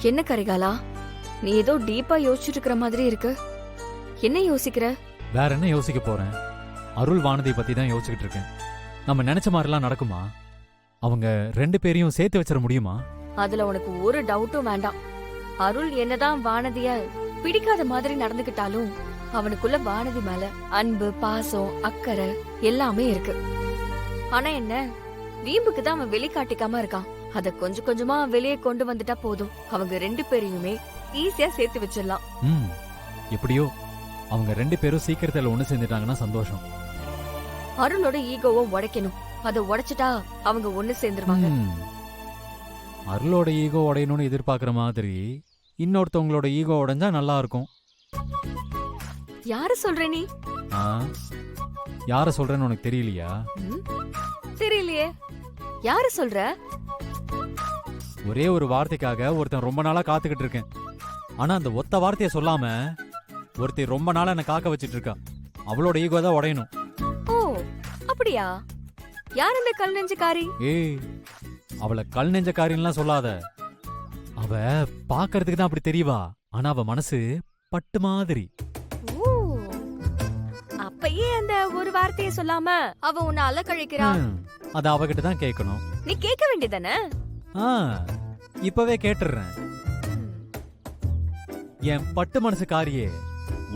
என்ன கரிகாலா, நீ ஏதோ டீப்பா யோசிச்சுட்டு இருக்கிற மாதிரி இருக்கு. என்ன யோசிக்கிற? வேற என்ன யோசிக்க போறேன்? அருள் வானதி பத்தி தான் யோசிச்சுக்கிட்டு இருக்கேன். நம்ம நினைச்ச மாதிரிலாம் நடக்குமா? அவங்க 2 பேரையும் சேர்த்து வச்சிட முடியுமா? அதுல உனக்கு ஒரு டவுட்டும் வேண்டாம். அருள் என்னதான் வானதிய பிடிக்காத மாதிரி நடந்துகிட்டாலும் அவனுக்குள்ள வானதி மேல அன்பு, பாசம், அக்கறை எல்லாமே இருக்கு. ஆனா என்ன, வீம்புக்கு தான் அவன் வெளிக்காட்டிக்காம இருக்கான். அத கொஞ்சம் கொஞ்சமா வெளியே கொண்டு வந்துட்டா போதும். அவங்க 2 பேரையுமே ஈஸியா சேர்த்து வச்சிடலாம். எப்படியோ அவங்க 2 பேரும் சீக்கிரத்துல ஒண்ணு சேர்ந்துட்டாங்கன்னா சந்தோஷம். அருளோட ஈகோவை உடைக்கணும். அத உடைச்சிட்டா அவங்க ஒண்ணு சேர்ந்துருவாங்க. அருளோட ஈகோ உடையணும்னு எதிர்பார்க்கிற மாதிரி இன்னொருத்தவங்களோட ஈகோ உடைஞ்சா நல்லா இருக்கும். யார சொல்ற நீ? யார சொல்றேன்னு உனக்கு தெரியலையா? தெரியலையே. யார சொல்ற? ஒரே ஒரு வார்த்தைக்காக ஒருத்தன் ரொம்ப நாளா காத்துக்கிட்டு இருக்கேன். ஆனா அந்த ஒத்த வார்த்தைய சொல்லாம ஒருத்தி ரொம்ப நாளா என்ன காக்க வச்சிட்டு இருக்கா. அவளோட ஈகோ தான் உடையணும். ஓ, அப்படியா? யார் அந்த கல் நெஞ்சக்காரி? ஏய், அவளை கல் நெஞ்சக்காரின்லாம் சொல்லாத. அவ பாக்குறதுக்கு தான் அப்படி தெரியவா. ஆனா அவ மனசு பட்டு மாதிரி. ஓ, அப்பயே அந்த ஒரு வார்த்தையை சொல்லாம அவ உன்னை அலக்கழிக்கிறா. அத அவகிட்ட தான் கேட்கணும். நீ கேட்க வேண்டியதானே? இப்பவே கேட்டுறேன். என் பட்டு மனசு காரியே,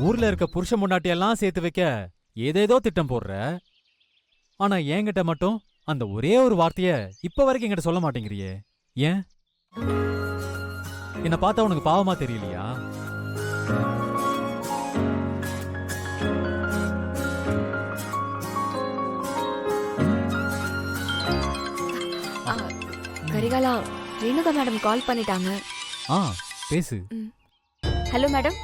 ஊர்ல இருக்க புருஷ முன்னாட்டியெல்லாம் சேர்த்து வைக்க ஏதேதோ திட்டம் போடுற. ஆனா என்கிட்ட மட்டும் அந்த ஒரே ஒரு வார்த்தைய இப்ப வரைக்கும் என்கிட்ட சொல்ல மாட்டேங்கிறியே. ஏன்? என்ன பார்த்தா உனக்கு பாவமா தெரியலையா? கரிகாலா, ரேணுகா மேடம் கால் பண்ணிட்டாங்க. பேசு. ஹலோ மேடம்,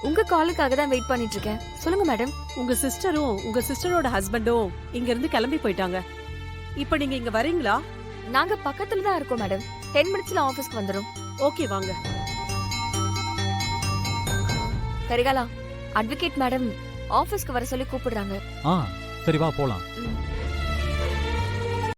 உங்க காலுக்காக தான் வெயிட் பண்ணிட்டு இருக்கேன். சொல்லுங்க மேடம். உங்க சிஸ்டரும் உங்க சிஸ்டரோட ஹஸ்பண்டும் இங்க இருந்து கிளம்பி போயிட்டாங்க. இப்போ நீங்க இங்க வரீங்களா? நாங்க பக்கத்துல தான் இருக்கோம் மேடம். 10 மினிட்ஸ்ல ஆபீஸ்க்கு வந்துரும். ஓகே, வாங்க. கரிகாலா, அட்வொகேட் மேடம் ஆபீஸ்க்கு வர சொல்லி கூப்பிடுறாங்க. சரி வா போலாம்.